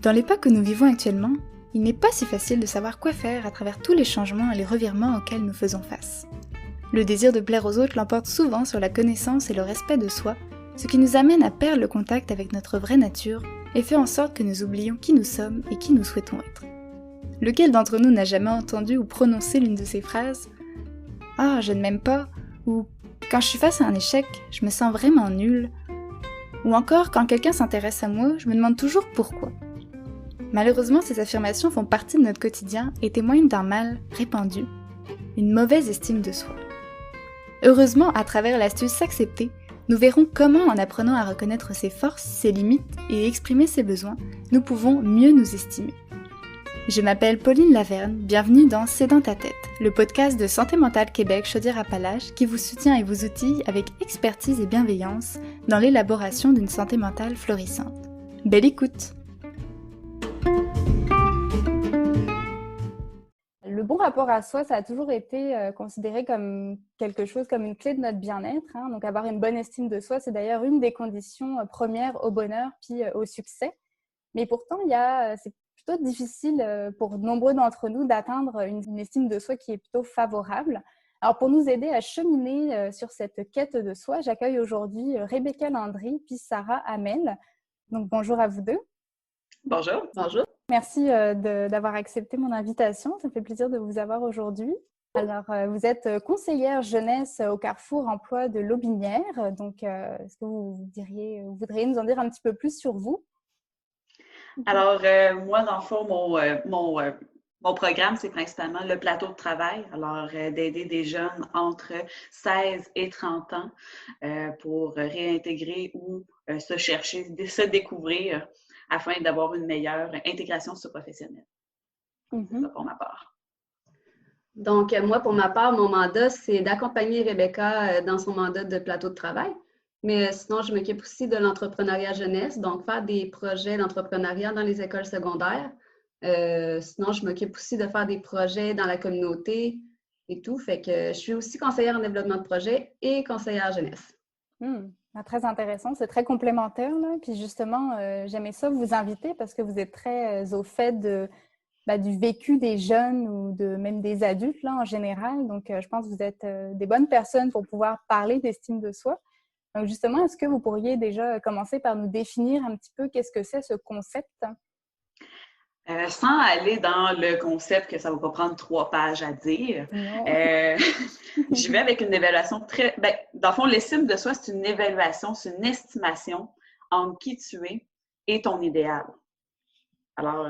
Dans l'époque que nous vivons actuellement, il n'est pas si facile de savoir quoi faire à travers tous les changements et les revirements auxquels nous faisons face. Le désir de plaire aux autres l'emporte souvent sur la connaissance et le respect de soi, ce qui nous amène à perdre le contact avec notre vraie nature et fait en sorte que nous oublions qui nous sommes et qui nous souhaitons être. Lequel d'entre nous n'a jamais entendu ou prononcé l'une de ces phrases « Ah, je ne m'aime pas » ou « Quand je suis face à un échec, je me sens vraiment nulle » ou encore « Quand quelqu'un s'intéresse à moi, je me demande toujours pourquoi ». Malheureusement, ces affirmations font partie de notre quotidien et témoignent d'un mal répandu, une mauvaise estime de soi. Heureusement, à travers l'astuce S'accepter, nous verrons comment, en apprenant à reconnaître ses forces, ses limites et exprimer ses besoins, nous pouvons mieux nous estimer. Je m'appelle Pauline Laverne, bienvenue dans C'est dans ta tête, le podcast de Santé mentale Québec Chaudière-Appalaches qui vous soutient et vous outille avec expertise et bienveillance dans l'élaboration d'une santé mentale florissante. Belle écoute! Le bon rapport à soi, ça a toujours été considéré comme quelque chose, comme une clé de notre bien-être. Donc, avoir une bonne estime de soi, c'est d'ailleurs une des conditions premières au bonheur puis au succès. Mais pourtant, c'est plutôt difficile pour nombreux d'entre nous d'atteindre une estime de soi qui est plutôt favorable. Alors, pour nous aider à cheminer sur cette quête de soi, j'accueille aujourd'hui Rebecca Landry puis Sarah Hamel. Donc, bonjour à vous deux. Bonjour. Bonjour. Merci d'avoir accepté mon invitation. Ça me fait plaisir de vous avoir aujourd'hui. Alors, vous êtes conseillère jeunesse au Carrefour Emploi de Lotbinière. Donc, est-ce que vous voudriez nous en dire un petit peu plus sur vous? Alors, moi, dans le fond, mon programme, c'est principalement le plateau de travail. Alors, d'aider des jeunes entre 16 et 30 ans pour réintégrer ou se chercher, se découvrir afin d'avoir une meilleure intégration socio-professionnelle. C'est ça pour ma part. Donc, moi, pour ma part, mon mandat, c'est d'accompagner Rebecca dans son mandat de plateau de travail. Mais sinon, je m'occupe aussi de l'entrepreneuriat jeunesse, donc faire des projets d'entrepreneuriat dans les écoles secondaires. Sinon, je m'occupe aussi de faire des projets dans la communauté et tout. Fait que je suis aussi conseillère en développement de projet et conseillère jeunesse. Très intéressant, c'est très complémentaire, là. Puis justement, j'aimais ça vous inviter parce que vous êtes très au fait du vécu des jeunes ou même des adultes là, en général. Donc, je pense que vous êtes des bonnes personnes pour pouvoir parler d'estime de soi. Donc, justement, est-ce que vous pourriez déjà commencer par nous définir un petit peu qu'est-ce que c'est ce concept? Sans aller dans le concept que ça ne va pas prendre 3 pages à dire, je vais avec une évaluation dans le fond, l'estime de soi, c'est une évaluation, c'est une estimation entre qui tu es et ton idéal. Alors,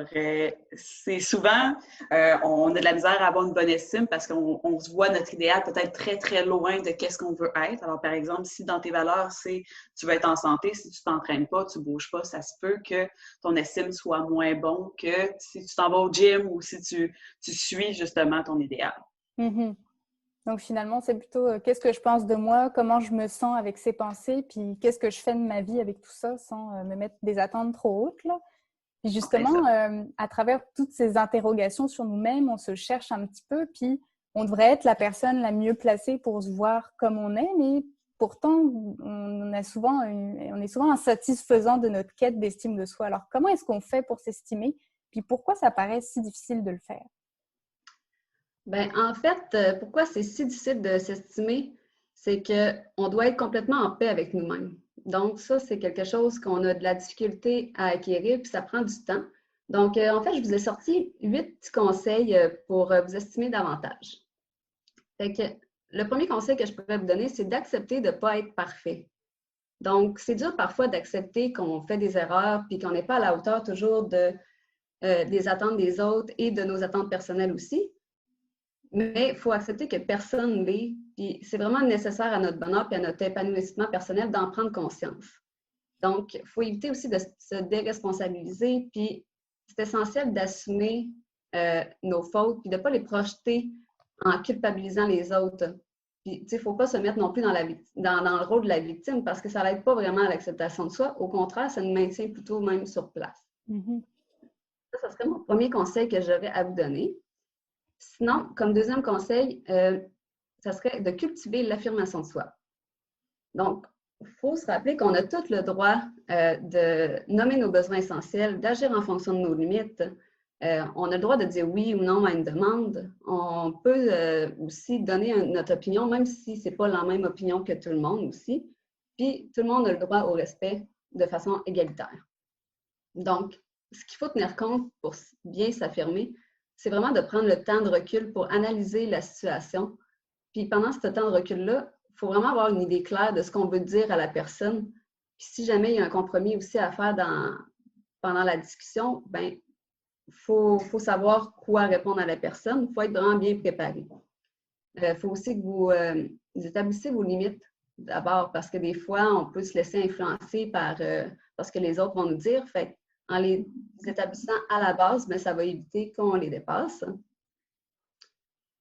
c'est souvent, on a de la misère à avoir une bonne estime parce qu'on se voit notre idéal peut-être très, très loin de qu'est-ce qu'on veut être. Alors, par exemple, si dans tes valeurs, c'est tu veux être en santé, si tu ne t'entraînes pas, tu ne bouges pas, ça se peut que ton estime soit moins bon que si tu t'en vas au gym ou si tu suis justement ton idéal. Mm-hmm. Donc, finalement, c'est plutôt qu'est-ce que je pense de moi, comment je me sens avec ces pensées, puis qu'est-ce que je fais de ma vie avec tout ça sans me mettre des attentes trop hautes, là. Puis justement, à travers toutes ces interrogations sur nous-mêmes, on se cherche un petit peu, puis on devrait être la personne la mieux placée pour se voir comme on est, mais pourtant, on est souvent insatisfaisant de notre quête d'estime de soi. Alors, comment est-ce qu'on fait pour s'estimer? Puis pourquoi ça paraît si difficile de le faire? En fait, pourquoi c'est si difficile de s'estimer? C'est qu'on doit être complètement en paix avec nous-mêmes. Donc, ça, c'est quelque chose qu'on a de la difficulté à acquérir, puis ça prend du temps. Donc, en fait, je vous ai sorti 8 petits conseils pour vous estimer davantage. Fait que le premier conseil que je pourrais vous donner, c'est d'accepter de ne pas être parfait. Donc, c'est dur parfois d'accepter qu'on fait des erreurs, puis qu'on n'est pas à la hauteur toujours des attentes des autres et de nos attentes personnelles aussi. Mais il faut accepter que personne ne l'est. Puis c'est vraiment nécessaire à notre bonheur et à notre épanouissement personnel d'en prendre conscience. Donc, il faut éviter aussi de se déresponsabiliser. Puis c'est essentiel d'assumer nos fautes puis de ne pas les projeter en culpabilisant les autres. Puis, il ne faut pas se mettre non plus dans le rôle de la victime parce que ça n'aide pas vraiment à l'acceptation de soi. Au contraire, ça nous maintient plutôt même sur place. Mm-hmm. Ça serait mon premier conseil que j'aurais à vous donner. Sinon, comme deuxième conseil, ça serait de cultiver l'affirmation de soi. Donc, faut se rappeler qu'on a tout le droit de nommer nos besoins essentiels, d'agir en fonction de nos limites. On a le droit de dire oui ou non à une demande. On peut aussi donner notre opinion, même si ce n'est pas la même opinion que tout le monde aussi. Puis, tout le monde a le droit au respect de façon égalitaire. Donc, ce qu'il faut tenir compte pour bien s'affirmer, c'est vraiment de prendre le temps de recul pour analyser la situation. Puis, pendant ce temps de recul-là, il faut vraiment avoir une idée claire de ce qu'on veut dire à la personne. Puis, si jamais il y a un compromis aussi à faire pendant la discussion, bien, il faut savoir quoi répondre à la personne. Il faut être vraiment bien préparé. Il faut aussi que vous établissiez vos limites d'abord, parce que des fois, on peut se laisser influencer par ce que les autres vont nous dire. Fait en les établissant à la base, bien, ça va éviter qu'on les dépasse.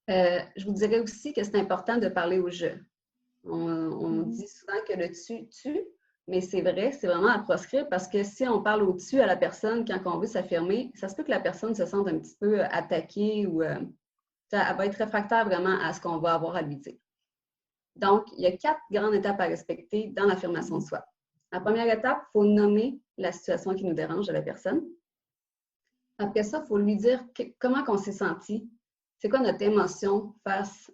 Je vous dirais aussi que c'est important de parler au jeu. On dit souvent que le tu tue, mais c'est vrai, c'est vraiment à proscrire parce que si on parle au-dessus à la personne quand on veut s'affirmer, ça se peut que la personne se sente un petit peu attaquée ou elle va être réfractaire vraiment à ce qu'on va avoir à lui dire. Donc, il y a 4 grandes étapes à respecter dans l'affirmation de soi. La première étape, il faut nommer la situation qui nous dérange à la personne. Après ça, il faut lui dire comment on s'est senti, c'est quoi notre émotion face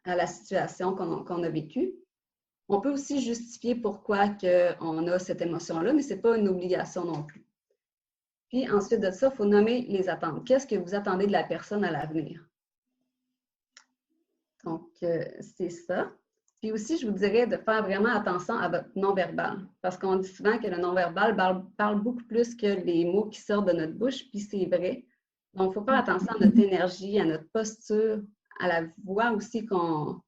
à la situation qu'on a vécue. On peut aussi justifier pourquoi on a cette émotion-là, mais ce n'est pas une obligation non plus. Puis ensuite de ça, il faut nommer les attentes. Qu'est-ce que vous attendez de la personne à l'avenir? Donc, c'est ça. Puis aussi, je vous dirais de faire vraiment attention à votre non-verbal, parce qu'on dit souvent que le non-verbal parle beaucoup plus que les mots qui sortent de notre bouche, puis c'est vrai. Donc, il faut faire attention à notre énergie, à notre posture, à la voix aussi qu'on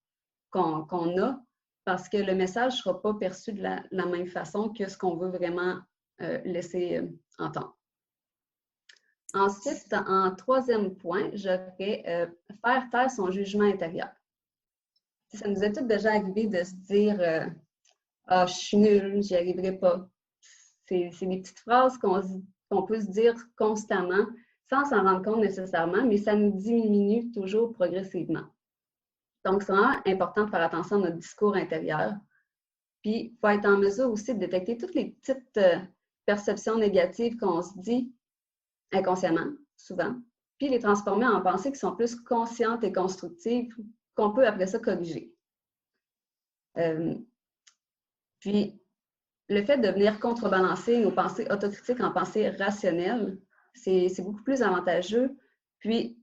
a, parce que le message ne sera pas perçu de la même façon que ce qu'on veut vraiment laisser entendre. Ensuite, en 3e point, je vais faire taire son jugement intérieur. Ça nous est tout déjà arrivé de se dire « Ah, je suis nulle, j'y arriverai pas ». C'est des petites phrases qu'on peut se dire constamment sans s'en rendre compte nécessairement, mais ça nous diminue toujours progressivement. Donc, c'est vraiment important de faire attention à notre discours intérieur. Puis, il faut être en mesure aussi de détecter toutes les petites perceptions négatives qu'on se dit inconsciemment, souvent, puis les transformer en pensées qui sont plus conscientes et constructives, qu'on peut après ça corriger. Puis, le fait de venir contrebalancer nos pensées autocritiques en pensées rationnelles, c'est beaucoup plus avantageux. Puis,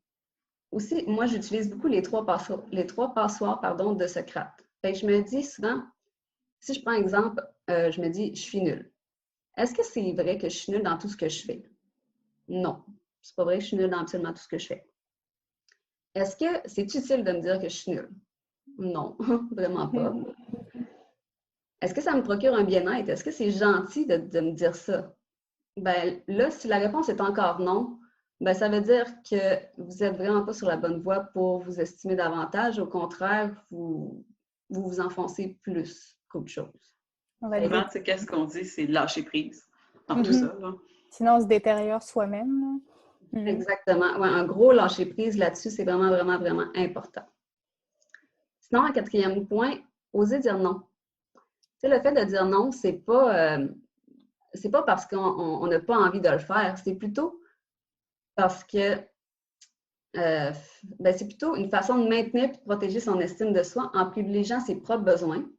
aussi, moi, j'utilise beaucoup les trois passoires de Socrate. Fait que je me dis souvent, si je prends un exemple, je me dis, je suis nulle. Est-ce que c'est vrai que je suis nulle dans tout ce que je fais? Non, c'est pas vrai que je suis nulle dans absolument tout ce que je fais. Est-ce que c'est utile de me dire que je suis nulle? Non, vraiment pas. Est-ce que ça me procure un bien-être? Est-ce que c'est gentil de me dire ça? Ben là, si la réponse est encore non, ben ça veut dire que vous n'êtes vraiment pas sur la bonne voie pour vous estimer davantage. Au contraire, vous enfoncez plus qu'autre chose. Souvent, tu sais, qu'est-ce qu'on dit? C'est lâcher prise dans tout ça. Là. Sinon, on se détériore soi-même. Exactement. Ouais, un gros lâcher prise là-dessus, c'est vraiment, vraiment, vraiment important. Sinon, en 4e point, oser dire non. Tu sais, le fait de dire non, c'est pas parce qu'on n'a pas envie de le faire, c'est plutôt parce que c'est plutôt une façon de maintenir et de protéger son estime de soi en privilégiant ses propres besoins,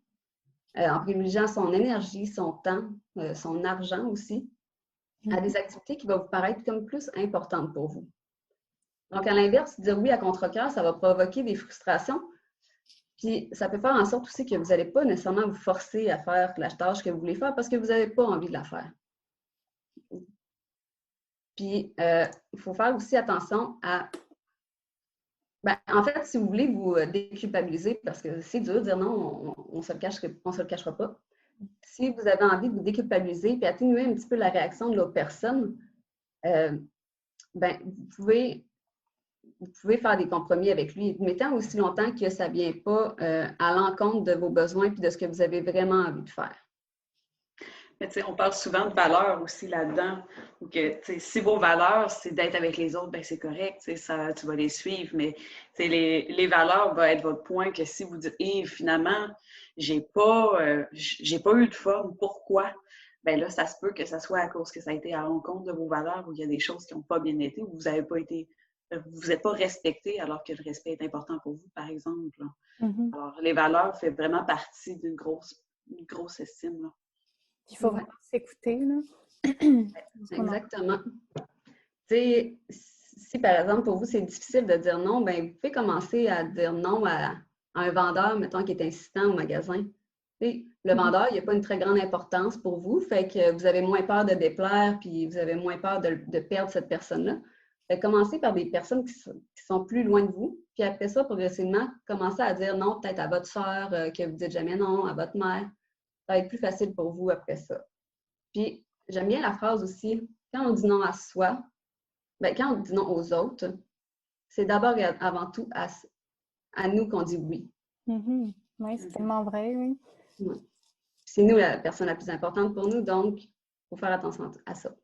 en privilégiant son énergie, son temps, son argent aussi, à des activités qui vont vous paraître comme plus importantes pour vous. Donc, à l'inverse, dire oui à contre-cœur, ça va provoquer des frustrations. Puis, ça peut faire en sorte aussi que vous n'allez pas nécessairement vous forcer à faire la tâche que vous voulez faire parce que vous n'avez pas envie de la faire. Puis, il faut faire aussi attention à... en fait, si vous voulez vous déculpabiliser, parce que c'est dur de dire non, on ne se le cachera pas. Si vous avez envie de vous déculpabiliser et atténuer un petit peu la réaction de l'autre personne, vous pouvez faire des compromis avec lui, mais tant aussi longtemps que ça ne vient pas à l'encontre de vos besoins et de ce que vous avez vraiment envie de faire. Mais tu sais, on parle souvent de valeurs aussi là-dedans. Ou que, tu sais, si vos valeurs, c'est d'être avec les autres, ben c'est correct, tu sais, ça, tu vas les suivre. Mais tu sais, les valeurs vont être votre point que si vous dites, finalement, j'ai pas eu de fun, pourquoi? Ben là, ça se peut que ça soit à cause que ça a été à l'encontre de vos valeurs ou il y a des choses qui n'ont pas bien été ou vous n'avez pas été, vous n'êtes pas respecté alors que le respect est important pour vous, par exemple. Mm-hmm. Alors, les valeurs font vraiment partie d'une grosse estime, là. Il faut vraiment s'écouter, là. Exactement. Tu sais, si par exemple pour vous c'est difficile de dire non, ben vous pouvez commencer à dire non à un vendeur, mettons, qui est insistant au magasin. Tu sais, le vendeur, il n'a pas une très grande importance pour vous, fait que vous avez moins peur de déplaire, puis vous avez moins peur de perdre cette personne-là. Fait que commencez par des personnes qui sont plus loin de vous, puis après ça, progressivement, commencez à dire non, peut-être à votre soeur, que vous ne dites jamais non, à votre mère. Ça va être plus facile pour vous après ça. Puis, j'aime bien la phrase aussi, quand on dit non à soi, bien, quand on dit non aux autres, c'est d'abord et avant tout à nous qu'on dit oui. Mm-hmm. Oui, c'est tellement vrai, oui. Ouais. C'est nous la personne la plus importante pour nous, donc il faut faire attention à ça.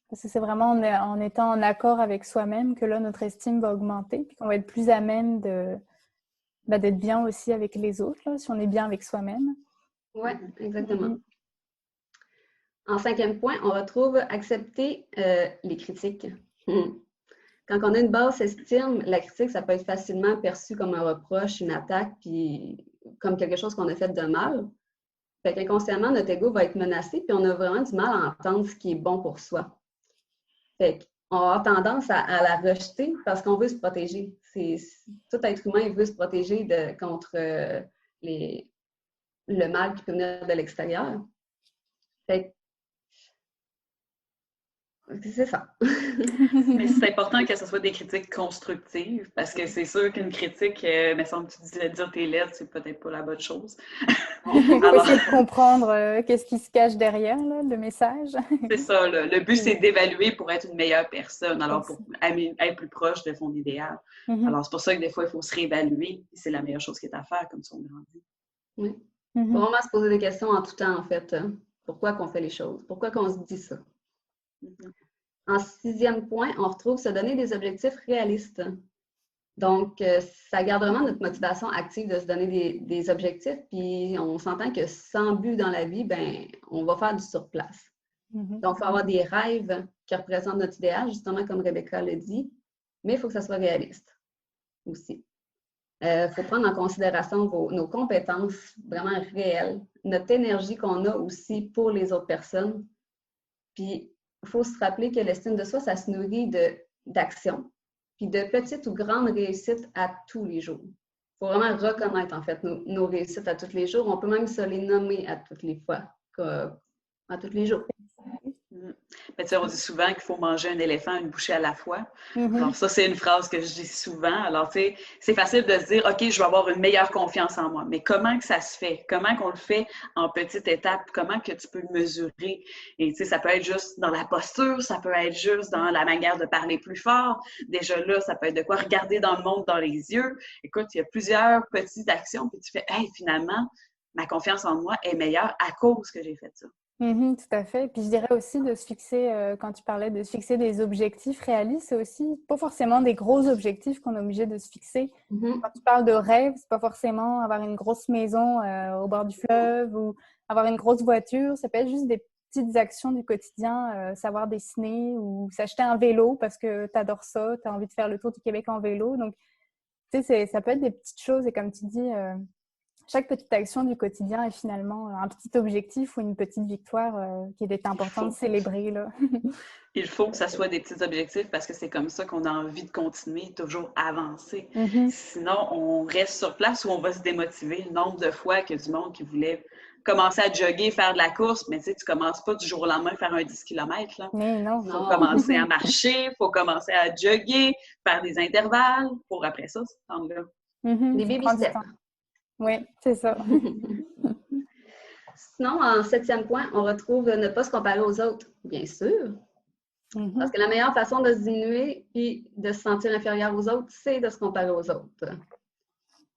Parce que c'est vraiment en étant en accord avec soi-même que là, notre estime va augmenter, puis qu'on va être plus à même d'être bien aussi avec les autres, là, si on est bien avec soi-même. Oui, exactement. En 5e point, on retrouve accepter les critiques. Quand on a une basse estime, la critique, ça peut être facilement perçu comme un reproche, une attaque, puis comme quelque chose qu'on a fait de mal. Fait qu'inconsciemment, notre ego va être menacé, puis on a vraiment du mal à entendre ce qui est bon pour soi. Fait qu'on a tendance à la rejeter parce qu'on veut se protéger. Tout être humain veut se protéger contre le mal qui peut venir de l'extérieur. Fait c'est ça. Mais c'est important que ce soit des critiques constructives parce que c'est sûr qu'une critique, mais semble que tu disais dire tes lettres, c'est peut-être pas la bonne chose. Il faut essayer de comprendre qu'est-ce qui se cache derrière, là, le message. C'est ça, là. Le but, c'est d'évaluer pour être une meilleure personne, alors pour être plus proche de son idéal. Mm-hmm. Alors, c'est pour ça que des fois, il faut se réévaluer. C'est la meilleure chose qui est à faire, comme ça on grandit. Oui. Il faut vraiment se poser des questions en tout temps, en fait. Pourquoi qu'on fait les choses? Pourquoi qu'on se dit ça? En 6e point, on retrouve se donner des objectifs réalistes. Donc, ça garde vraiment notre motivation active de se donner des objectifs, puis on s'entend que sans but dans la vie, ben, on va faire du surplace. Donc, il faut avoir des rêves qui représentent notre idéal, justement comme Rebecca l'a dit, mais il faut que ça soit réaliste aussi. Il faut prendre en considération nos compétences vraiment réelles, notre énergie qu'on a aussi pour les autres personnes. Puis, il faut se rappeler que l'estime de soi, ça se nourrit d'action, puis de petites ou grandes réussites à tous les jours. Il faut vraiment reconnaître, en fait, nos réussites à tous les jours. On peut même se les nommer à toutes les fois, à tous les jours. Mais tu sais, on dit souvent qu'il faut manger un éléphant une bouchée à la fois. Alors ça, c'est une phrase que je dis souvent. Alors tu sais, c'est facile de se dire, OK, je vais avoir une meilleure confiance en moi. Mais comment que ça se fait? Comment qu'on le fait en petites étapes? Comment que tu peux le mesurer? Et tu sais, ça peut être juste dans la posture, ça peut être juste dans la manière de parler plus fort. Déjà là, ça peut être de quoi regarder dans le monde, dans les yeux. Écoute, il y a plusieurs petites actions, puis tu fais, hey, finalement, ma confiance en moi est meilleure à cause que j'ai fait ça. Tout à fait. Puis je dirais aussi de se fixer, quand tu parlais de se fixer des objectifs réalistes, c'est aussi pas forcément des gros objectifs qu'on est obligé de se fixer. Quand tu parles de rêve, c'est pas forcément avoir une grosse maison au bord du fleuve ou avoir une grosse voiture. Ça peut être juste des petites actions du quotidien, savoir dessiner ou s'acheter un vélo parce que tu adores ça, tu as envie de faire le tour du Québec en vélo. Donc, tu sais, ça peut être des petites choses et comme tu dis... chaque petite action du quotidien est finalement un petit objectif ou une petite victoire qui est important de célébrer, là. Il faut que ça soit des petits objectifs parce que c'est comme ça qu'on a envie de continuer, toujours avancer. Sinon, on reste sur place ou on va se démotiver. Le nombre de fois qu'il y a du monde qui voulait commencer à jogger, faire de la course, mais tu sais, tu commences pas du jour au lendemain à faire un 10 km. Là. Mais non. Il faut commencer à marcher, il faut commencer à jogger, faire des intervalles pour après ça, ce temps-là. Des baby steps. Oui, c'est ça. Sinon, en 7e point, on retrouve ne pas se comparer aux autres, bien sûr. Parce que la meilleure façon de se diminuer et de se sentir inférieur aux autres, c'est de se comparer aux autres.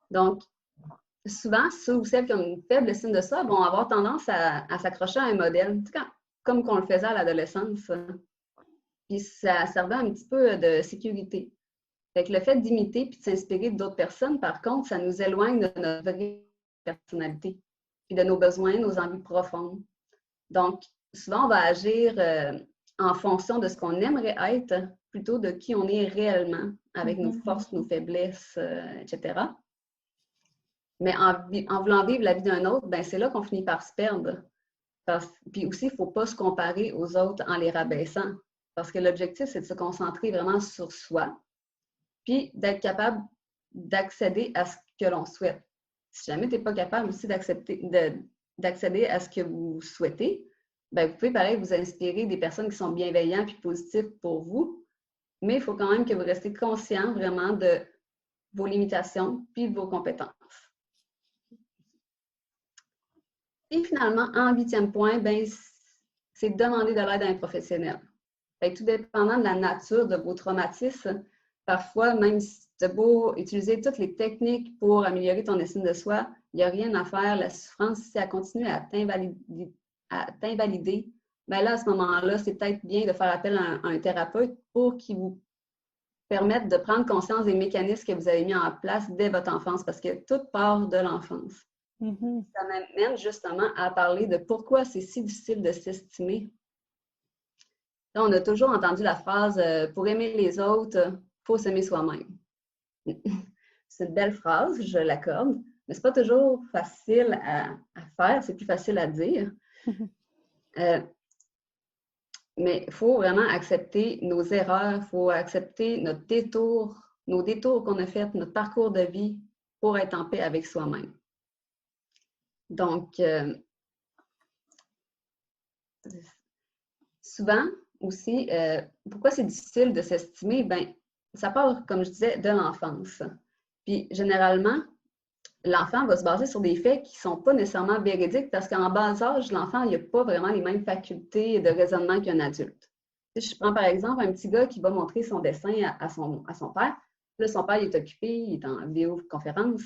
Donc, souvent, ceux ou celles qui ont une faible estime de soi vont avoir tendance à s'accrocher à un modèle, comme qu'on le faisait à l'adolescence. Puis ça servait un petit peu de sécurité. Fait que le fait d'imiter puis de s'inspirer d'autres personnes, par contre, ça nous éloigne de notre vraie personnalité, puis de nos besoins, nos envies profondes. Donc, souvent, on va agir en fonction de ce qu'on aimerait être, plutôt de qui on est réellement, avec nos forces, nos faiblesses, etc. Mais en voulant vivre la vie d'un autre, ben c'est là qu'on finit par se perdre. Puis aussi, il ne faut pas se comparer aux autres en les rabaissant. Parce que l'objectif, c'est de se concentrer vraiment sur soi, puis d'être capable d'accéder à ce que l'on souhaite. Si jamais tu n'es pas capable aussi d'accéder à ce que vous souhaitez, ben vous pouvez, pareil, vous inspirer des personnes qui sont bienveillantes et positives pour vous, mais il faut quand même que vous restiez conscient vraiment de vos limitations puis de vos compétences. Et finalement, en 8e point, ben, c'est demander de l'aide à un professionnel. Fait que tout dépendant de la nature de vos traumatismes, parfois, même si tu as beau utiliser toutes les techniques pour améliorer ton estime de soi, il n'y a rien à faire. La souffrance, si elle continue à t'invalider, bien là, à ce moment-là, c'est peut-être bien de faire appel à un thérapeute pour qu'il vous permette de prendre conscience des mécanismes que vous avez mis en place dès votre enfance, parce que tout part de l'enfance. Ça m'amène justement à parler de pourquoi c'est si difficile de s'estimer. Là, on a toujours entendu la phrase « pour aimer les autres, il faut s'aimer soi-même ». C'est une belle phrase, je l'accorde, mais ce n'est pas toujours facile à faire, c'est plus facile à dire. Mais il faut vraiment accepter nos erreurs, il faut accepter nos détours qu'on a faits, notre parcours de vie pour être en paix avec soi-même. Donc, souvent aussi, pourquoi c'est difficile de s'estimer? Bien, ça part, comme je disais, de l'enfance. Puis, généralement, l'enfant va se baser sur des faits qui ne sont pas nécessairement véridiques parce qu'en bas âge, l'enfant n'a pas vraiment les mêmes facultés de raisonnement qu'un adulte. Si je prends par exemple un petit gars qui va montrer son dessin à son père. Là, son père il est occupé, il est en vidéoconférence.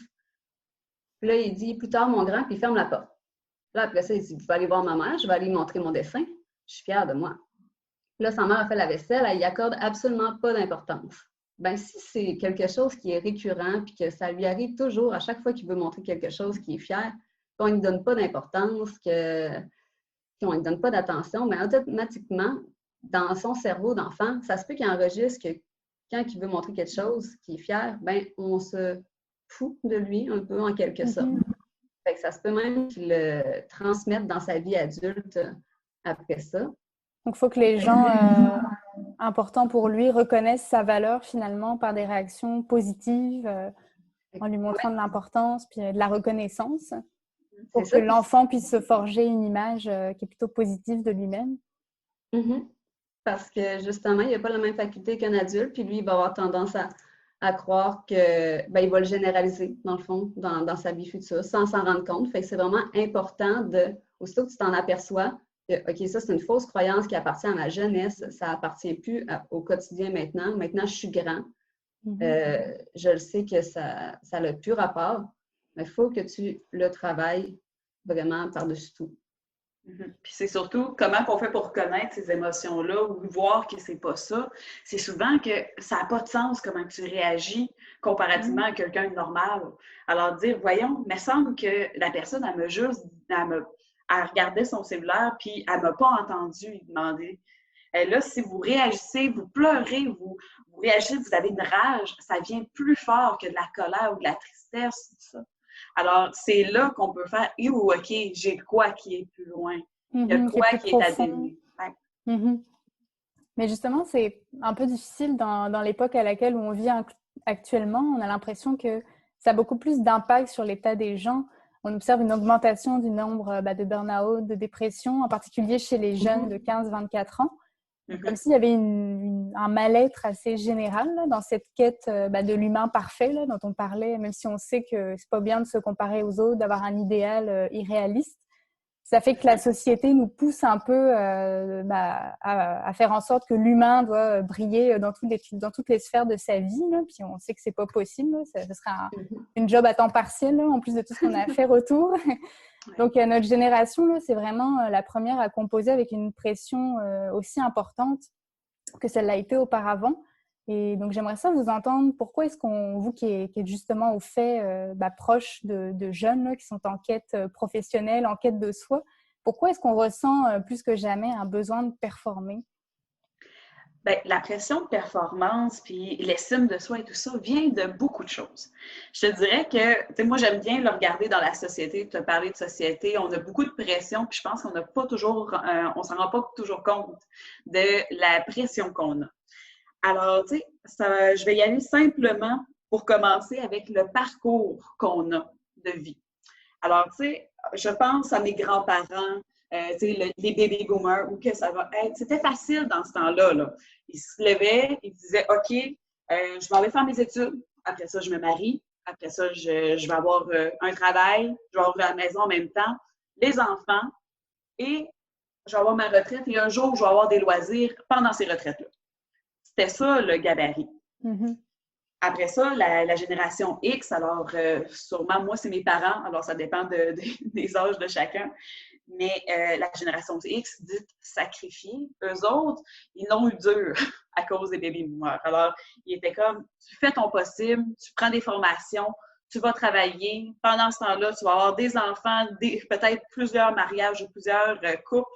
Puis là, il dit « Plus tard, mon grand », puis il ferme la porte. Là, après ça, il dit « Je vais aller voir ma mère, je vais aller lui montrer mon dessin. Je suis fière de moi. » Là, sa mère a fait la vaisselle, elle n'y accorde absolument pas d'importance. Bien, si c'est quelque chose qui est récurrent puis que ça lui arrive toujours à chaque fois qu'il veut montrer quelque chose qu'il est fier, qu'on ne lui donne pas d'importance, qu'on ne lui donne pas d'attention, mais automatiquement, dans son cerveau d'enfant, ça se peut qu'il enregistre que quand il veut montrer quelque chose qu'il est fier, bien, on se fout de lui un peu en quelque sorte. Fait que ça se peut même qu'il le transmette dans sa vie adulte après ça. Donc, il faut que les gens importants pour lui reconnaissent sa valeur finalement par des réactions positives, en lui montrant de l'importance puis de la reconnaissance, pour que l'enfant puisse se forger une image qui est plutôt positive de lui-même. Parce que justement, il n'a pas la même faculté qu'un adulte, puis lui, il va avoir tendance à croire que il va le généraliser, dans le fond, dans sa vie future, sans s'en rendre compte. Fait que c'est vraiment important aussitôt que tu t'en aperçois, OK, ça, c'est une fausse croyance qui appartient à ma jeunesse. Ça n'appartient plus au quotidien maintenant. Maintenant, je suis grand. Je le sais que ça n'a plus rapport, mais il faut que tu le travailles vraiment par-dessus tout. Puis c'est surtout comment on fait pour reconnaître ces émotions-là ou voir que c'est pas ça. C'est souvent que ça n'a pas de sens comment tu réagis comparativement à quelqu'un de normal. Alors dire, voyons, il me semble que la personne, elle regardait son cellulaire, puis elle ne m'a pas entendu lui demander. Et là, si vous réagissez, vous pleurez, vous réagissez, vous avez une rage, ça vient plus fort que de la colère ou de la tristesse, tout ça. Alors, c'est là qu'on peut faire « OK, j'ai de quoi qui est plus loin. Il y a de quoi qui est à dénouer. » Mais justement, c'est un peu difficile dans l'époque à laquelle on vit actuellement. On a l'impression que ça a beaucoup plus d'impact sur l'état des gens. On observe une augmentation du nombre de burn-out, de dépression, en particulier chez les jeunes de 15-24 ans. Comme s'il y avait un mal-être assez général là, dans cette quête de l'humain parfait là, dont on parlait, même si on sait que c'est pas bien de se comparer aux autres, d'avoir un idéal irréaliste. ça fait que la société nous pousse un peu à faire en sorte que l'humain doit briller dans toutes les sphères de sa vie. Là. Puis on sait que c'est pas possible. Là. Ce sera une job à temps partiel, là, en plus de tout ce qu'on a à faire autour. Donc, notre génération, là, c'est vraiment la première à composer avec une pression aussi importante que celle l'a été auparavant. Et donc, j'aimerais ça vous entendre. Pourquoi est-ce vous qui êtes justement au fait proche de jeunes là, qui sont en quête professionnelle, en quête de soi, pourquoi est-ce qu'on ressent plus que jamais un besoin de performer? Bien, la pression de performance puis l'estime de soi et tout ça vient de beaucoup de choses. Je te dirais que, tu sais, moi, j'aime bien le regarder dans la société, te parler de société. On a beaucoup de pression, puis je pense qu'on n'a pas toujours, on s'en rend pas toujours compte de la pression qu'on a. Alors, tu sais, je vais y aller simplement pour commencer avec le parcours qu'on a de vie. Alors, tu sais, je pense à mes grands-parents, tu sais, les baby boomers, où que ça va être. C'était facile dans ce temps-là, là. Ils se levaient, ils disaient, OK, je m'en vais faire mes études. Après ça, je me marie. Après ça, je vais avoir un travail. Je vais avoir la maison en même temps. Les enfants. Et je vais avoir ma retraite. Et un jour, je vais avoir des loisirs pendant ces retraites-là. C'était ça, le gabarit. Mm-hmm. Après ça, la génération X, alors sûrement, moi, c'est mes parents, alors ça dépend des âges de chacun, mais la génération X, dite sacrifiée, eux autres, ils l'ont eu dur à cause des baby boomers. Alors, ils étaient comme, tu fais ton possible, tu prends des formations, tu vas travailler. Pendant ce temps-là, tu vas avoir des enfants, peut-être plusieurs mariages ou plusieurs couples.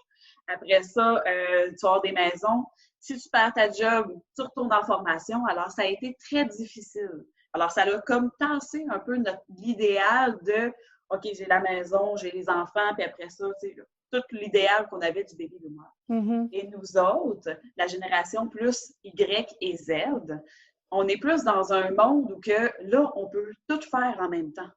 Après ça, tu vas avoir des maisons. Si tu perds ta job, tu retournes en formation. Alors, ça a été très difficile. Alors, ça a comme tassé un peu l'idéal de « OK, j'ai la maison, j'ai les enfants, puis après ça, tu sais, tout l'idéal qu'on avait du baby boomer. Mm-hmm. Et nous autres, la génération plus Y et Z, on est plus dans un monde où que là, on peut tout faire en même temps.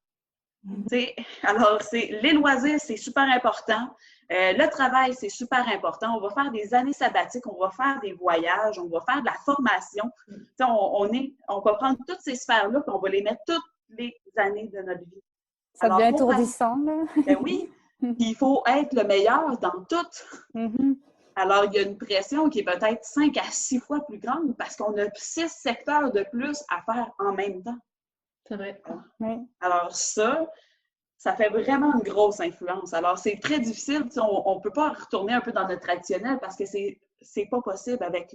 Mm-hmm. Alors, les loisirs, c'est super important. Le travail, c'est super important. On va faire des années sabbatiques, on va faire des voyages, on va faire de la formation. On va prendre toutes ces sphères-là et on va les mettre toutes les années de notre vie. Ça devient étourdissant, là. Ben oui, il faut être le meilleur dans tout. Mm-hmm. Alors, il y a une pression qui est peut-être 5 à 6 fois plus grande parce qu'on a 6 secteurs de plus à faire en même temps. C'est vrai. Alors ça fait vraiment une grosse influence. Alors, c'est très difficile. On ne peut pas retourner un peu dans notre traditionnel parce que c'est pas possible avec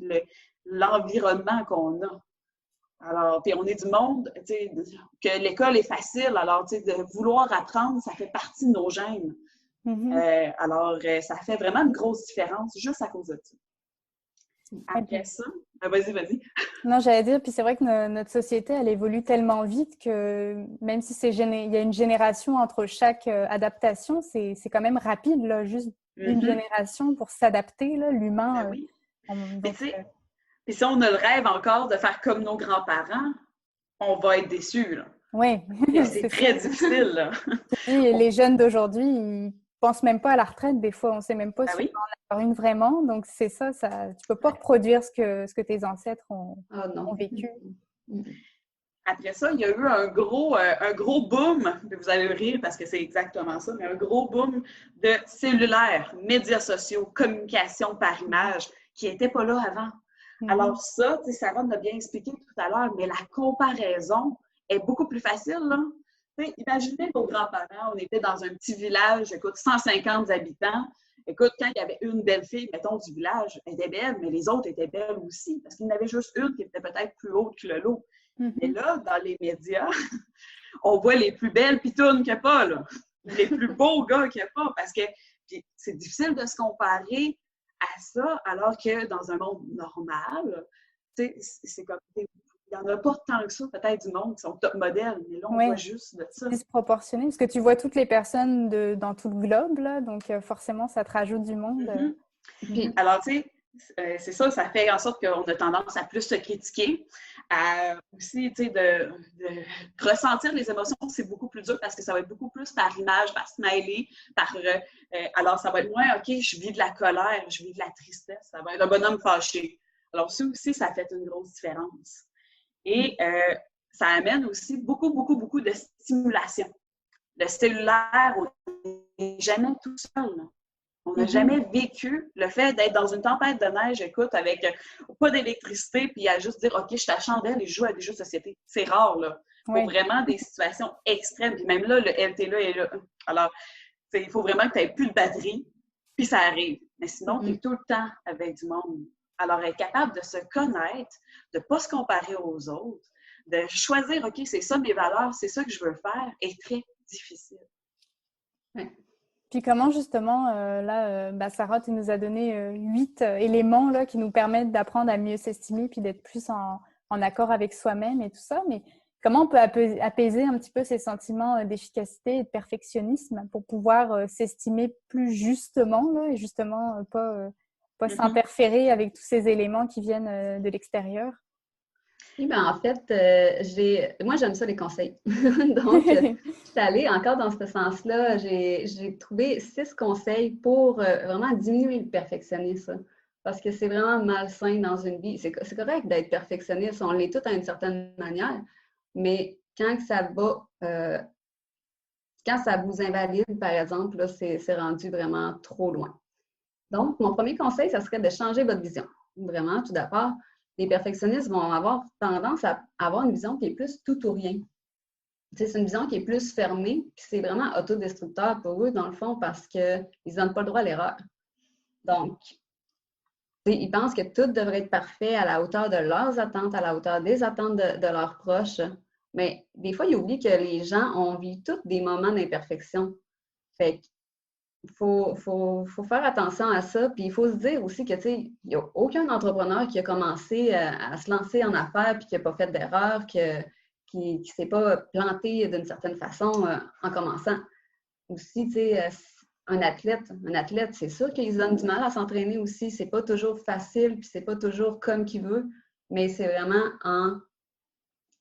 l'environnement qu'on a. Alors, puis on est du monde, que l'école est facile. Alors, de vouloir apprendre, ça fait partie de nos gènes. Mm-hmm. Alors, ça fait vraiment une grosse différence juste à cause de ça. Après ça, vas-y. Non, j'allais dire, puis c'est vrai que notre société, elle évolue tellement vite que même si il y a une génération entre chaque adaptation, c'est quand même rapide, là, juste une génération pour s'adapter, là, l'humain. Ben oui. Puis si on a le rêve encore de faire comme nos grands-parents, on va être déçus, là. Oui. C'est très difficile, là. Les jeunes d'aujourd'hui, ils pensent même pas à la retraite, des fois, on sait même pas si on en a une vraiment. Donc, c'est ça, tu peux pas reproduire ce que tes ancêtres ont vécu. Après ça, il y a eu un gros boom, vous allez rire parce que c'est exactement ça, mais un gros boom de cellulaire, médias sociaux, communication par image, qui n'était pas là avant. Alors ça, Sarah l'a bien expliqué tout à l'heure, mais la comparaison est beaucoup plus facile, là. Imaginez nos grands-parents, on était dans un petit village, 150 habitants. Écoute, quand il y avait une belle fille, mettons, du village, elle était belle, mais les autres étaient belles aussi, parce qu'il y en avait juste une qui était peut-être plus haute que le lot. Mais là, dans les médias, on voit les plus belles pitounes qu'il n'y a pas, là. Les plus beaux gars qu'il n'y a pas, parce que c'est difficile de se comparer à ça, alors que dans un monde normal, c'est comme... Il n'y en a pas tant que ça, peut-être, du monde qui sont top modèles, mais là, on voit juste de ça. C'est disproportionné, parce que tu vois toutes les personnes dans tout le globe, là, donc forcément, ça te rajoute du monde. Alors, c'est ça fait en sorte qu'on a tendance à plus se critiquer, à aussi, de ressentir les émotions, c'est beaucoup plus dur parce que ça va être beaucoup plus par image, par smiley, alors, ça va être moins, OK, je vis de la colère, je vis de la tristesse, ça va être un bonhomme fâché. Alors, ça aussi, ça fait une grosse différence. Et ça amène aussi beaucoup de stimulation. Le cellulaire n'est jamais tout seul. On n'a jamais vécu le fait d'être dans une tempête de neige, écoute, avec pas d'électricité, puis à juste dire, OK, je suis à chandelle et je joue à des jeux de société. C'est rare, là. Il faut vraiment des situations extrêmes. Puis même là, le LT là est là. Alors, il faut vraiment que tu n'aies plus de batterie, puis ça arrive. Mais sinon, tu es tout le temps avec du monde. Alors, être capable de se connaître, de ne pas se comparer aux autres, de choisir, OK, c'est ça mes valeurs, c'est ça que je veux faire, est très difficile. Ouais. Puis comment justement, Sarah, tu nous as donné 8 éléments là, qui nous permettent d'apprendre à mieux s'estimer puis d'être plus en accord avec soi-même et tout ça. Mais comment on peut apaiser un petit peu ces sentiments d'efficacité et de perfectionnisme pour pouvoir s'estimer plus justement là, et justement pas s'interférer avec tous ces éléments qui viennent de l'extérieur? Oui, ben en fait, moi, j'aime ça les conseils. Donc, je suis allée encore dans ce sens-là. J'ai trouvé 6 conseils pour vraiment diminuer le perfectionnisme. Parce que c'est vraiment malsain dans une vie. C'est correct d'être perfectionniste, on l'est tout à une certaine manière, mais quand ça vous invalide, par exemple, là, c'est rendu vraiment trop loin. Donc, mon premier conseil, ça serait de changer votre vision. Vraiment, tout d'abord, les perfectionnistes vont avoir tendance à avoir une vision qui est plus tout ou rien. C'est une vision qui est plus fermée, puis c'est vraiment autodestructeur pour eux, dans le fond, parce qu'ils ne donnent pas le droit à l'erreur. Donc, ils pensent que tout devrait être parfait à la hauteur de leurs attentes, à la hauteur des attentes de leurs proches. Mais des fois, ils oublient que les gens ont vécu tous des moments d'imperfection. Fait qu'il faut faire attention à ça. Puis il faut se dire aussi que, tu sais, il n'y a aucun entrepreneur qui a commencé à se lancer en affaires puis qui n'a pas fait d'erreur, qui ne s'est pas planté d'une certaine façon en commençant. Aussi, tu sais, un athlète, c'est sûr qu'ils ont du mal à s'entraîner aussi. C'est pas toujours facile, puis c'est pas toujours comme qu'il veut, mais c'est vraiment en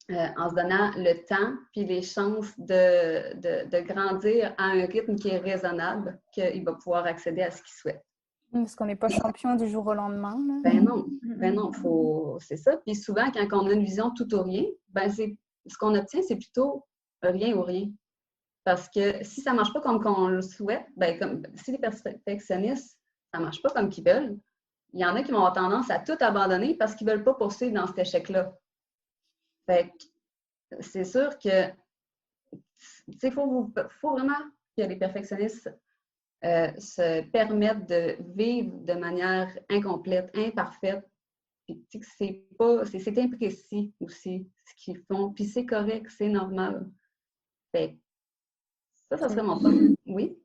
se donnant le temps puis les chances de grandir à un rythme qui est raisonnable, qu'il va pouvoir accéder à ce qu'il souhaite. Parce qu'on n'est pas champion du jour au lendemain. Là. Ben non, c'est ça. Puis souvent, quand on a une vision tout ou rien, ce qu'on obtient, c'est plutôt rien ou rien. Parce que si ça ne marche pas comme on le souhaite, si les perfectionnistes, ça ne marche pas comme qu'ils veulent, il y en a qui vont avoir tendance à tout abandonner parce qu'ils ne veulent pas poursuivre dans cet échec-là. Fait que c'est sûr que il faut vraiment que les perfectionnistes se permettent de vivre de manière incomplète, imparfaite. Puis c'est imprécis aussi ce qu'ils font. Puis c'est correct, c'est normal. Fait que ça serait mon point. Oui?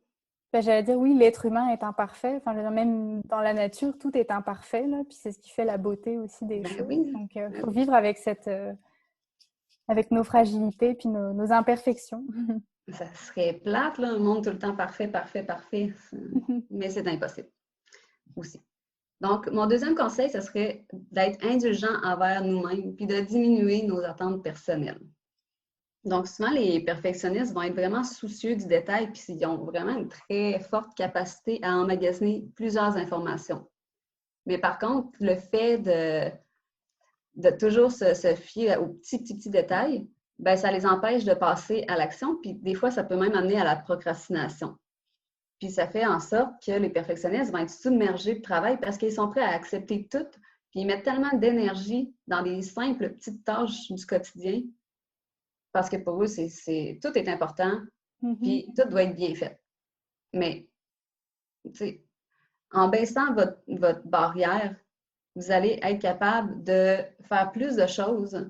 J'allais dire, oui, l'être humain est imparfait. Enfin, même dans la nature, tout est imparfait. Là, puis c'est ce qui fait la beauté aussi des choses. Oui. Donc, il faut vivre avec avec nos fragilités puis nos imperfections. Ça serait plate, là, un monde tout le temps parfait. Mais c'est impossible aussi. Donc, mon deuxième conseil, ce serait d'être indulgent envers nous-mêmes puis de diminuer nos attentes personnelles. Donc, souvent, les perfectionnistes vont être vraiment soucieux du détail puis ils ont vraiment une très forte capacité à emmagasiner plusieurs informations. Mais par contre, le fait de toujours se fier aux petits détails, ça les empêche de passer à l'action, puis des fois, ça peut même amener à la procrastination. Puis ça fait en sorte que les perfectionnistes vont être submergés de travail parce qu'ils sont prêts à accepter tout, puis ils mettent tellement d'énergie dans des simples petites tâches du quotidien, parce que pour eux, tout est important, puis tout doit être bien fait. Mais, tu sais, en baissant votre barrière, vous allez être capable de faire plus de choses.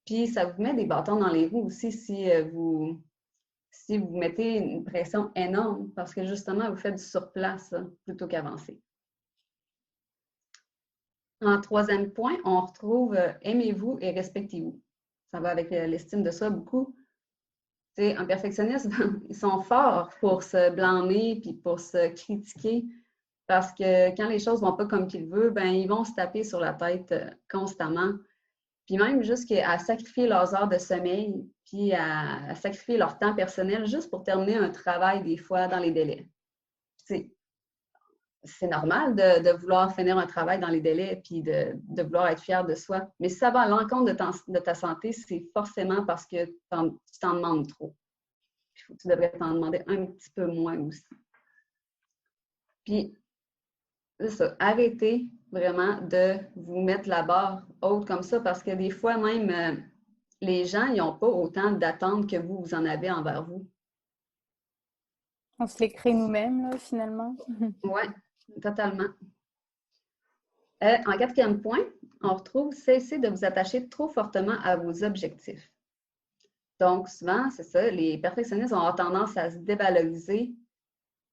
Puis ça vous met des bâtons dans les roues aussi si vous mettez une pression énorme parce que justement, vous faites du surplace plutôt qu'avancer. En troisième point, on retrouve aimez-vous et respectez-vous. Ça va avec l'estime de soi beaucoup. T'sais, un perfectionniste, ils sont forts pour se blâmer puis pour se critiquer. Parce que quand les choses ne vont pas comme qu'ils veulent, ils vont se taper sur la tête constamment. Puis même jusqu'à sacrifier leurs heures de sommeil, puis à sacrifier leur temps personnel juste pour terminer un travail des fois dans les délais. C'est normal de vouloir finir un travail dans les délais puis de vouloir être fier de soi. Mais si ça va à l'encontre de ta santé, c'est forcément parce que tu t'en demandes trop. Tu devrais t'en demander un petit peu moins aussi. Puis, c'est ça, arrêtez vraiment de vous mettre la barre haute comme ça parce que des fois, même, les gens, ils n'ont pas autant d'attentes que vous en avez envers vous. On se les crée nous-mêmes, là, finalement. Oui, totalement. En quatrième point, on retrouve cesser de vous attacher trop fortement à vos objectifs. Donc, souvent, c'est ça, les perfectionnistes ont tendance à se dévaloriser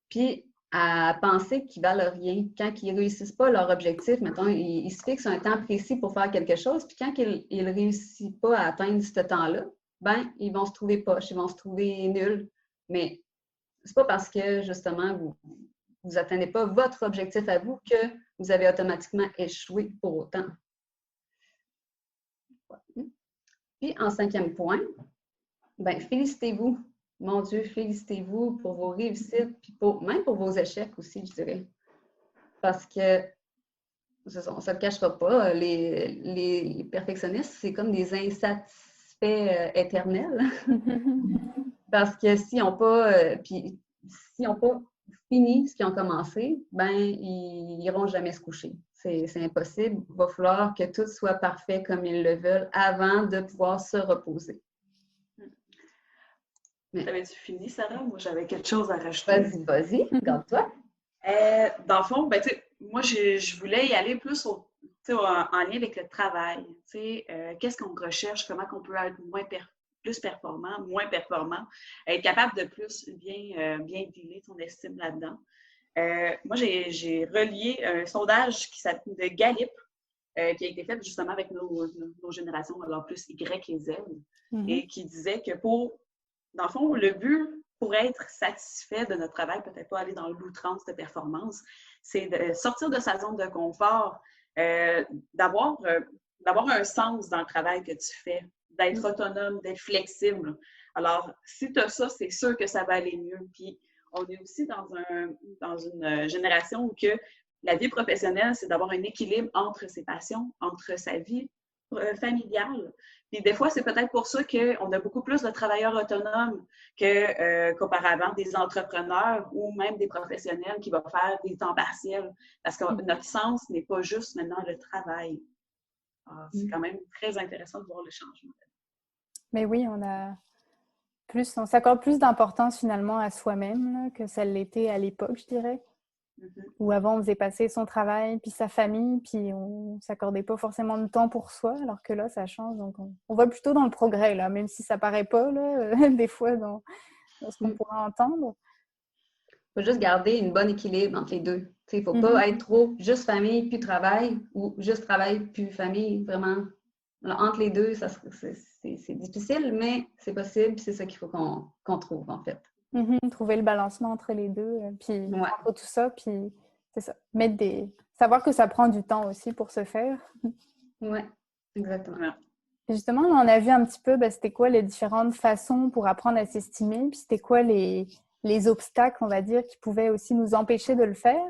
puis à penser qu'ils valent rien. Quand ils ne réussissent pas leur objectif, mettons, ils se fixent un temps précis pour faire quelque chose, puis quand ils ne réussissent pas à atteindre ce temps-là, ben ils vont se trouver poches, ils vont se trouver nuls. Mais c'est pas parce que, justement, vous n'atteignez pas votre objectif à vous que vous avez automatiquement échoué pour autant. Puis, en cinquième point, ben félicitez-vous. Mon Dieu, félicitez-vous pour vos réussites, puis même pour vos échecs aussi, je dirais. Parce que, on ne se le cachera pas, les perfectionnistes, c'est comme des insatisfaits éternels. Parce que s'ils n'ont pas fini ce qu'ils ont commencé, ben ils n'iront jamais se coucher. C'est impossible. Il va falloir que tout soit parfait comme ils le veulent avant de pouvoir se reposer. T'avais-tu fini, Sarah? Moi, j'avais quelque chose à rajouter. Vas-y, regarde-toi. Dans le fond, ben, moi, je voulais y aller plus en lien avec le travail. Qu'est-ce qu'on recherche? Comment on peut être plus performant, moins performant, être capable de plus bien dealer son estime là-dedans. Moi, j'ai relié un sondage de Gallup qui a été fait justement avec nos générations, alors plus Y et Z, et qui disait que dans le fond, le but pour être satisfait de notre travail, peut-être pas aller dans l'outrance de performance, c'est de sortir de sa zone de confort, d'avoir un sens dans le travail que tu fais, d'être autonome, d'être flexible. Alors, si tu as ça, c'est sûr que ça va aller mieux. Puis, on est aussi dans une génération où que la vie professionnelle, c'est d'avoir un équilibre entre ses passions, entre sa vie familiale. Puis des fois, c'est peut-être pour ça qu'on a beaucoup plus de travailleurs autonomes qu'auparavant des entrepreneurs ou même des professionnels qui vont faire des temps partiels. Parce que notre sens n'est pas juste maintenant le travail. Alors, c'est quand même très intéressant de voir le changement. Mais oui, on s'accorde plus d'importance finalement à soi-même là, que ça l'était à l'époque, je dirais. Où avant, on faisait passer son travail, puis sa famille, puis on ne s'accordait pas forcément de temps pour soi, alors que là, ça change. Donc, on va plutôt dans le progrès, là, même si ça ne paraît pas, là, des fois, dans ce qu'on pourrait entendre. Il faut juste garder une bonne équilibre entre les deux. Il ne faut pas être trop juste famille puis travail ou juste travail puis famille. Vraiment, alors, entre les deux, c'est difficile, mais c'est possible, puis c'est ça qu'il faut qu'on trouve, en fait. Trouver le balancement entre les deux, puis entre tout ça, puis c'est ça. Savoir que ça prend du temps aussi pour se faire. Oui, exactement. Et justement, on a vu un petit peu, c'était quoi les différentes façons pour apprendre à s'estimer, puis c'était quoi les obstacles, on va dire, qui pouvaient aussi nous empêcher de le faire.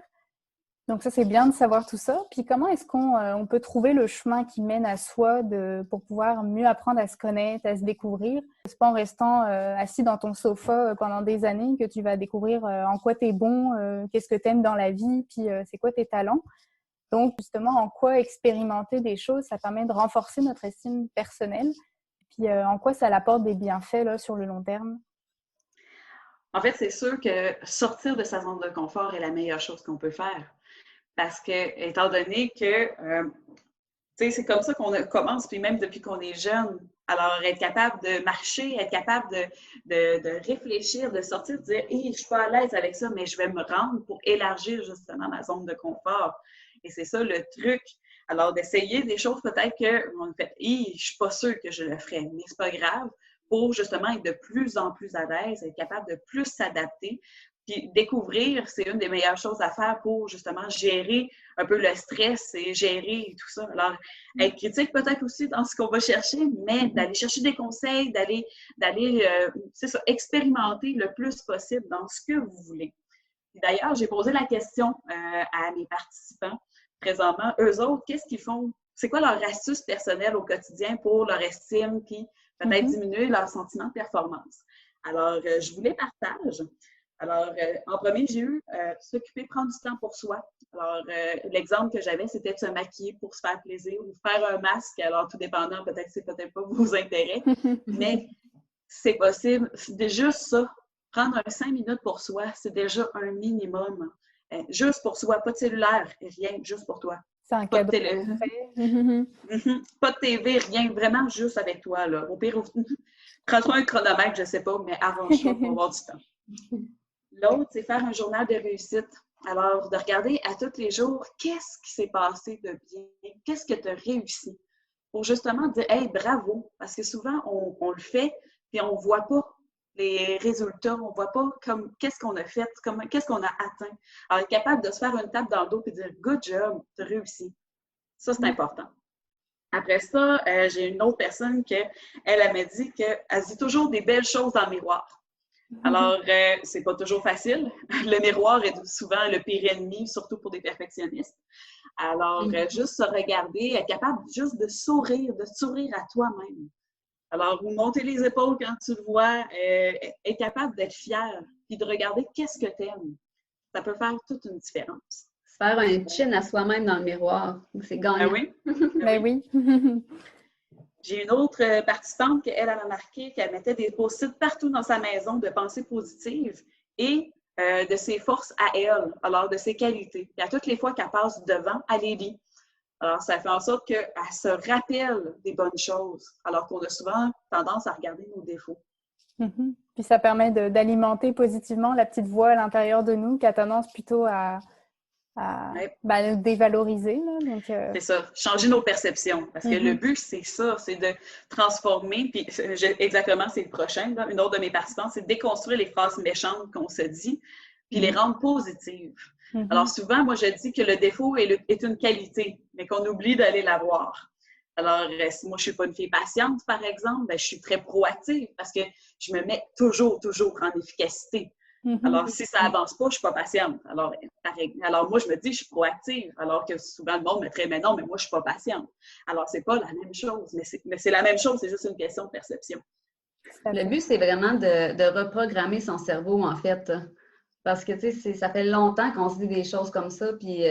Donc ça, c'est bien de savoir tout ça. Puis comment est-ce qu'on peut trouver le chemin qui mène à soi pour pouvoir mieux apprendre à se connaître, à se découvrir? C'est pas en restant assis dans ton sofa pendant des années que tu vas découvrir en quoi tu es bon, qu'est-ce que tu aimes dans la vie, puis c'est quoi tes talents. Donc justement, en quoi expérimenter des choses, ça permet de renforcer notre estime personnelle. Puis en quoi ça apporte des bienfaits là, sur le long terme? En fait, c'est sûr que sortir de sa zone de confort est la meilleure chose qu'on peut faire. Parce que, étant donné que, c'est comme ça qu'on commence, puis même depuis qu'on est jeune. Alors, être capable de marcher, être capable de réfléchir, de sortir, de dire « Hey, je suis pas à l'aise avec ça, mais je vais me rendre pour élargir justement ma zone de confort. » Et c'est ça le truc. Alors, d'essayer des choses peut-être qu'on fait « Hey, je suis pas sûre que je le ferais, mais c'est pas grave. » Pour justement être de plus en plus à l'aise, être capable de plus s'adapter. Puis découvrir, c'est une des meilleures choses à faire pour justement gérer un peu le stress et gérer tout ça. Alors, être critique peut-être aussi dans ce qu'on va chercher, mais d'aller chercher des conseils, d'aller expérimenter le plus possible dans ce que vous voulez. D'ailleurs, j'ai posé la question à mes participants présentement. Eux autres, qu'est-ce qu'ils font? C'est quoi leur astuce personnelle au quotidien pour leur estime, puis peut-être diminuer leur sentiment de performance? Alors, je vous les partage. Alors, en premier, j'ai eu s'occuper, prendre du temps pour soi. Alors, l'exemple que j'avais, c'était de se maquiller pour se faire plaisir ou faire un masque. Alors, tout dépendant, peut-être que c'est peut-être pas vos intérêts, mais c'est possible. C'est juste ça. Prendre 5 minutes pour soi, c'est déjà un minimum. Juste pour soi, pas de cellulaire, rien, juste pour toi. C'est un Pas de cadeau. pas de TV, rien, vraiment juste avec toi. Là. Au pire, prends-toi un chronomètre, je sais pas, mais arrange-toi pour avoir du temps. L'autre, c'est faire un journal de réussite. Alors, de regarder à tous les jours, qu'est-ce qui s'est passé de bien? Qu'est-ce que tu as réussi? Pour justement dire, hey, bravo! Parce que souvent, on le fait, puis on ne voit pas les résultats, on ne voit pas comme qu'est-ce qu'on a fait, qu'est-ce qu'on a atteint. Alors, être capable de se faire une tape dans le dos et dire, good job, tu as réussi. Ça, c'est important. Après ça, j'ai une autre personne elle m'a dit qu'elle se dit toujours des belles choses dans le miroir. Alors, c'est pas toujours facile. Le miroir est souvent le pire ennemi, surtout pour des perfectionnistes. Alors, juste se regarder, être capable juste de sourire à toi-même. Alors, vous montez les épaules quand tu le vois, être capable d'être fier, puis de regarder qu'est-ce que tu aimes. Ça peut faire toute une différence. Se faire un chin à soi-même dans le miroir, c'est gagnant. Ah oui? Ben oui. J'ai une autre participante qu'elle a marqué qu'elle mettait des post-it partout dans sa maison de pensées positives et de ses forces à elle, alors de ses qualités. Puis à toutes les fois qu'elle passe devant, elle les lit. Alors, ça fait en sorte qu'elle se rappelle des bonnes choses, alors qu'on a souvent tendance à regarder nos défauts. Puis ça permet d'alimenter positivement la petite voix à l'intérieur de nous qui a tendance plutôt à nous dévaloriser. Là, donc, C'est ça, changer nos perceptions. Parce que le but, c'est ça, c'est de transformer. Puis exactement, c'est le prochain. Là. Une autre de mes participantes, c'est de déconstruire les phrases méchantes qu'on se dit, puis les rendre positives. Alors souvent, moi, je dis que le défaut est une qualité, mais qu'on oublie d'aller la voir. Alors, si moi, je ne suis pas une fille patiente, par exemple, je suis très proactive parce que je me mets toujours en efficacité. Alors, si ça n'avance pas, je ne suis pas patiente. Alors, moi, je me dis, je suis proactive, alors que souvent, le monde me traite, mais non, mais moi, je ne suis pas patiente. Alors, ce n'est pas la même chose, mais c'est la même chose, c'est juste une question de perception. Le but, c'est vraiment de reprogrammer son cerveau, en fait. Parce que, tu sais, ça fait longtemps qu'on se dit des choses comme ça, puis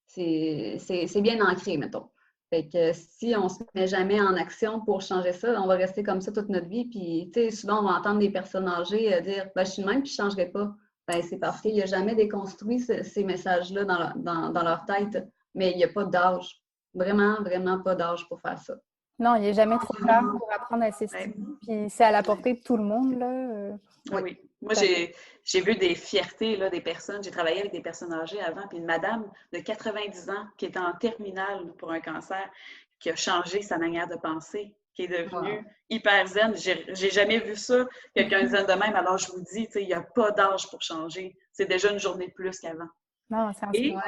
c'est bien ancré, mettons. Fait que si on ne se met jamais en action pour changer ça, on va rester comme ça toute notre vie. Puis, tu sais, souvent, on va entendre des personnes âgées dire « je suis de même, puis je ne changerai pas ». Ben, c'est parce qu'il n'y a jamais déconstruit ces messages-là dans leur tête. Mais il n'y a pas d'âge. Vraiment, vraiment pas d'âge pour faire ça. Non, il n'est jamais trop tard pour apprendre à s'estimer. Puis c'est à la portée de tout le monde, là. Oui. Moi, j'ai vu des fiertés là, des personnes. J'ai travaillé avec des personnes âgées avant, puis une madame de 90 ans qui était en terminale pour un cancer, qui a changé sa manière de penser, qui est devenue hyper zen. J'ai jamais vu ça, quelqu'un zen de même. Alors, je vous dis, il n'y a pas d'âge pour changer. C'est déjà une journée de plus qu'avant. Non, c'est inspirant.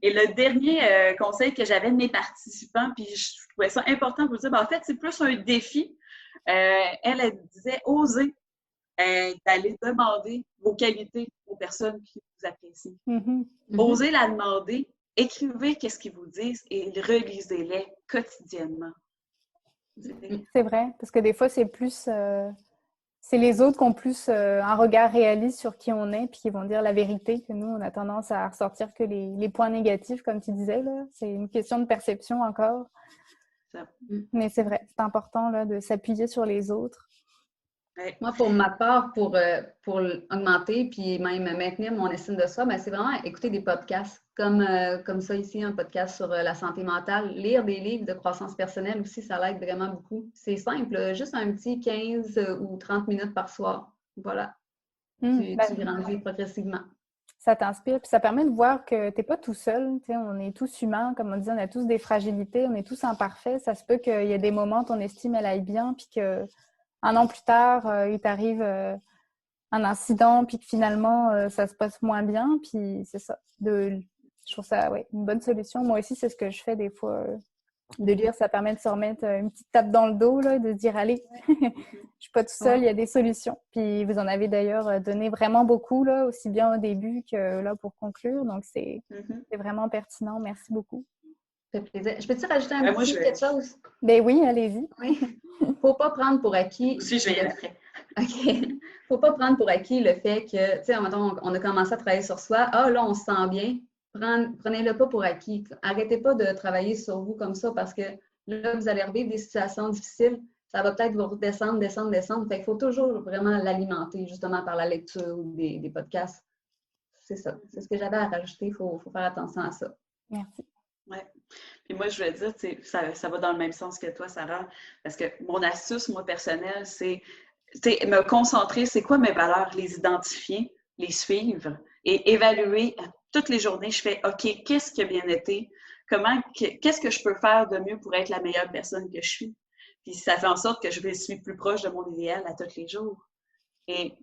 Et le dernier conseil que j'avais de mes participants, puis je trouvais ça important pour vous dire, en fait, c'est plus un défi. Elle disait, osez d'aller demander vos qualités aux personnes qui vous apprécient. Osez la demander, écrivez qu'est-ce qu'ils vous disent et relisez-les quotidiennement. C'est vrai, parce que des fois, c'est plus... c'est les autres qui ont plus un regard réaliste sur qui on est, puis qui vont dire la vérité, que nous, on a tendance à ressortir que les points négatifs, comme tu disais. Là. C'est une question de perception encore. Mais c'est vrai, c'est important là, de s'appuyer sur les autres. Moi, pour ma part, pour augmenter puis même maintenir mon estime de soi, c'est vraiment écouter des podcasts comme ça ici, un podcast sur la santé mentale. Lire des livres de croissance personnelle aussi, ça l'aide vraiment beaucoup. C'est simple, juste un petit 15 ou 30 minutes par soir. Voilà. Tu grandis progressivement. Ça t'inspire, puis ça permet de voir que tu n'es pas tout seul. On est tous humains, comme on dit, on a tous des fragilités, on est tous imparfaits. Ça se peut qu'il y ait des moments où ton estime, elle aille bien, puis que un an plus tard, il t'arrive un incident, puis que finalement, ça se passe moins bien. Puis c'est ça. Je trouve ça une bonne solution. Moi aussi, c'est ce que je fais des fois. De lire, ça permet de se remettre une petite tape dans le dos, là, de dire, allez, je ne suis pas tout seul, il y a des solutions. Puis vous en avez d'ailleurs donné vraiment beaucoup, là, aussi bien au début que là pour conclure. Donc, c'est vraiment pertinent. Merci beaucoup. Ça fait plaisir. Je peux-tu rajouter quelque chose? Ben oui, allez-y. Oui. Faut pas prendre pour acquis. Aussi, je vais y aller après. OK. Faut pas prendre pour acquis le fait que, tu sais, mettons, on a commencé à travailler sur soi. Ah, là, on se sent bien. Prenez-le pas pour acquis. Arrêtez pas de travailler sur vous comme ça parce que là, vous allez revivre des situations difficiles. Ça va peut-être vous redescendre. Fait qu'il faut toujours vraiment l'alimenter, justement, par la lecture ou des podcasts. C'est ça. C'est ce que j'avais à rajouter. Il faut faire attention à ça. Merci. Oui. Puis moi, je voulais dire, ça va dans le même sens que toi, Sarah, parce que mon astuce, moi, personnelle, c'est me concentrer, c'est quoi mes valeurs, les identifier, les suivre et évaluer toutes les journées. Je fais, OK, qu'est-ce qui a bien été? Qu'est-ce que je peux faire de mieux pour être la meilleure personne que je suis? Puis ça fait en sorte que je suis plus proche de mon idéal à tous les jours. Et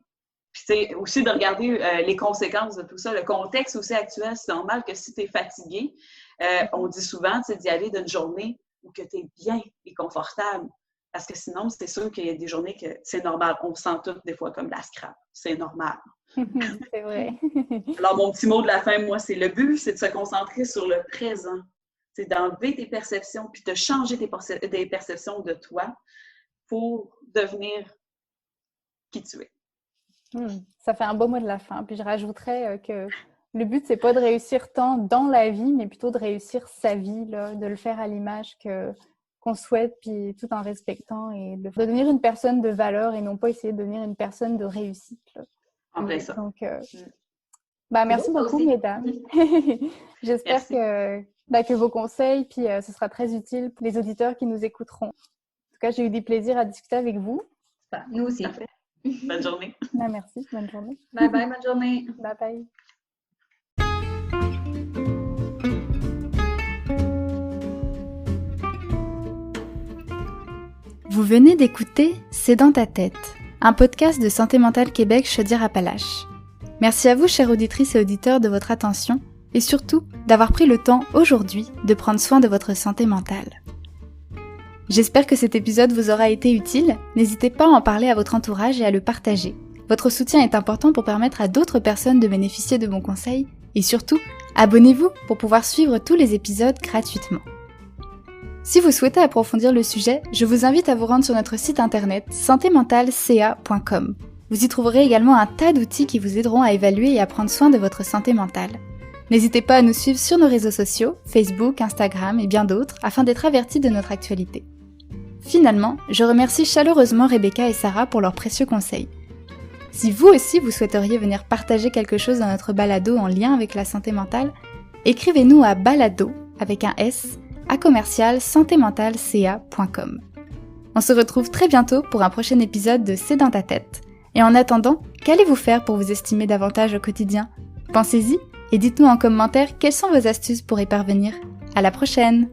puis, c'est aussi de regarder les conséquences de tout ça. Le contexte aussi actuel, c'est normal que si tu es fatigué, on dit souvent d'y aller d'une journée où tu es bien et confortable. Parce que sinon, c'est sûr qu'il y a des journées que c'est normal. On se sent toutes des fois comme la scrap. C'est normal. C'est vrai. Alors, mon petit mot de la fin, moi, c'est le but, c'est de se concentrer sur le présent. C'est d'enlever tes perceptions puis de changer des perceptions de toi pour devenir qui tu es. Ça fait un beau mot de la fin. Puis je rajouterais que le but, c'est pas de réussir tant dans la vie, mais plutôt de réussir sa vie, là, de le faire à l'image qu'on souhaite, puis tout en respectant et de devenir une personne de valeur et non pas essayer de devenir une personne de réussite. Là. En vrai, ça. Donc, merci beaucoup, mesdames. J'espère que vos conseils, puis ce sera très utile pour les auditeurs qui nous écouteront. En tout cas, j'ai eu du plaisir à discuter avec vous. Nous aussi. Parfait. Bonne journée. Merci, bonne journée. Bye bye, bonne journée. Bye bye. Vous venez d'écouter C'est dans ta tête, un podcast de Santé Mentale Québec Chaudière-Appalaches. Merci à vous, chères auditrices et auditeurs, de votre attention et surtout d'avoir pris le temps aujourd'hui de prendre soin de votre santé mentale. J'espère que cet épisode vous aura été utile. N'hésitez pas à en parler à votre entourage et à le partager. Votre soutien est important pour permettre à d'autres personnes de bénéficier de bons conseils et surtout, abonnez-vous pour pouvoir suivre tous les épisodes gratuitement. Si vous souhaitez approfondir le sujet, je vous invite à vous rendre sur notre site internet santémentalca.com. Vous y trouverez également un tas d'outils qui vous aideront à évaluer et à prendre soin de votre santé mentale. N'hésitez pas à nous suivre sur nos réseaux sociaux, Facebook, Instagram et bien d'autres, afin d'être avertis de notre actualité. Finalement, je remercie chaleureusement Rebecca et Sarah pour leurs précieux conseils. Si vous aussi vous souhaiteriez venir partager quelque chose dans notre balado en lien avec la santé mentale, écrivez-nous à balado avec un S à commercial-santémentalca.com. On se retrouve très bientôt pour un prochain épisode de C'est dans ta tête. Et en attendant, qu'allez-vous faire pour vous estimer davantage au quotidien? Pensez-y et dites-nous en commentaire quelles sont vos astuces pour y parvenir. À la prochaine!